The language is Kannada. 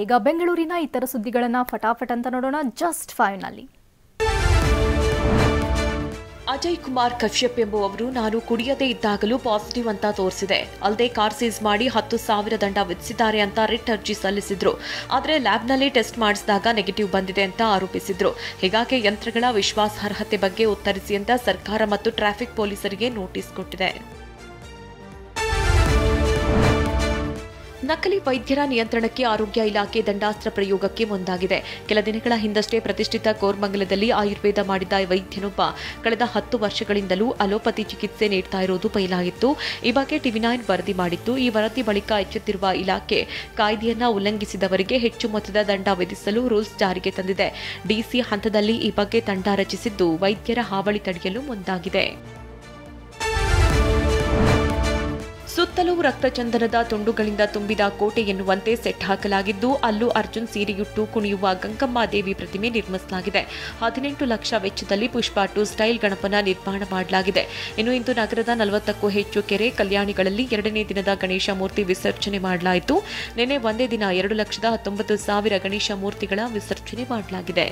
ಈಗ ಬೆಂಗಳೂರಿನ ಇತರ ಸುದ್ದಿಗಳನ್ನು ಫಟಾಫಟ್ ಅಂತ ನೋಡೋಣ. ಜಸ್ಟ್ 5 ನಲ್ಲಿ ಅಜಯ್ ಕುಮಾರ್ ಕಶ್ಯಪ್ ಎಂಬುವವರು ನಾನು ಕುಡಿಯದೇ ಇದ್ದಾಗಲೂ ಪಾಸಿಟಿವ್ ಅಂತ ತೋರಿಸಿದೆ. ಅಲ್ಲದೆ ಕಾರ್ ಸೀಸ್ ಮಾಡಿ 10,000 ದಂಡ ವಿಧಿಸಿದ್ದಾರೆ ಅಂತ ರಿಟ್ ಅರ್ಜಿ ಸಲ್ಲಿಸಿದ್ರು. ಆದರೆ ಲ್ಯಾಬ್ನಲ್ಲಿ ಟೆಸ್ಟ್ ಮಾಡಿಸಿದಾಗ ನೆಗೆಟಿವ್ ಬಂದಿದೆ ಅಂತ ಆರೋಪಿಸಿದ್ರು. ಹೀಗಾಗಿ ಯಂತ್ರಗಳ ವಿಶ್ವಾಸಾರ್ಹತೆ ಬಗ್ಗೆ ಉತ್ತರಿಸಿ ಅಂತ ಸರ್ಕಾರ ಮತ್ತು ಟ್ರಾಫಿಕ್ ಪೊಲೀಸರಿಗೆ ನೋಟಿಸ್ ಕೊಟ್ಟಿದೆ. ನಕಲಿ ವೈದ್ಯರ ನಿಯಂತ್ರಣಕ್ಕೆ ಆರೋಗ್ಯ ಇಲಾಖೆ ದಂಡಾಸ್ತ್ರ ಪ್ರಯೋಗಕ್ಕೆ ಮುಂದಾಗಿದೆ. ಕೆಲ ದಿನಗಳ ಹಿಂದಷ್ಟೇ ಪ್ರತಿಷ್ಠಿತ ಕೋರಮಂಗಲದಲ್ಲಿ ಆಯುರ್ವೇದ ಮಾಡಿದ ವೈದ್ಯನೊಬ್ಬ ಕಳೆದ 10 ವರ್ಷಗಳಿಂದಲೂ ಅಲೋಪತಿ ಚಿಕಿತ್ಸೆ ನೀಡ್ತಾ ಇರುವುದು ಬಯಲಾಗಿತ್ತು. ಈ ಬಗ್ಗೆ ಟಿವಿ9 ವರದಿ ಮಾಡಿತ್ತು. ಈ ವರದಿ ಬಳಿಕ ಎಚ್ಚೆತ್ತಿರುವ ಇಲಾಖೆ ಕಾಯ್ದೆಯನ್ನ ಉಲ್ಲಂಘಿಸಿದವರಿಗೆ ಹೆಚ್ಚು ಮೊತ್ತದ ದಂಡ ವಿಧಿಸಲು ರೂಲ್ಸ್ ಜಾರಿಗೆ ತಂದಿದೆ. ಡಿಸಿ ಹಂತದಲ್ಲಿ ಈ ಬಗ್ಗೆ ತಂಡ ರಚಿಸಿದ್ದು ವೈದ್ಯರ ಹಾವಳಿ ತಡೆಯಲು ಮುಂದಾಗಿದೆ. ಸುತ್ತಲೂ ರಕ್ತಚಂದನದ ತುಂಡುಗಳಿಂದ ತುಂಬಿದ ಕೋಟೆ ಎನ್ನುವಂತೆ ಸೆಟ್ ಹಾಕಲಾಗಿದ್ದು ಅಲ್ಲು ಅರ್ಜುನ್ ಸೀರೆಯುಟ್ಟು ಕುಣಿಯುವ ಗಂಗಮ್ಮ ದೇವಿ ಪ್ರತಿಮೆ ನಿರ್ಮಿಸಲಾಗಿದೆ. 18 ಲಕ್ಷ ವೆಚ್ಚದಲ್ಲಿ ಪುಷ್ಪ 2 ಸ್ಟೈಲ್ ಗಣಪನ ನಿರ್ಮಾಣ ಮಾಡಲಾಗಿದೆ. ಇನ್ನು ಇಂದು ನಗರದ 40ಕ್ಕೂ ಹೆಚ್ಚು ಕೆರೆ ಕಲ್ಯಾಣಿಗಳಲ್ಲಿ 2ನೇ ದಿನದ ಗಣೇಶ ಮೂರ್ತಿ ವಿಸರ್ಜನೆ ಮಾಡಲಾಯಿತು. ನಿನ್ನೆ ಒಂದೇ ದಿನ 2,19,000 ಗಣೇಶ ಮೂರ್ತಿಗಳ ವಿಸರ್ಜನೆ ಮಾಡಲಾಗಿದೆ.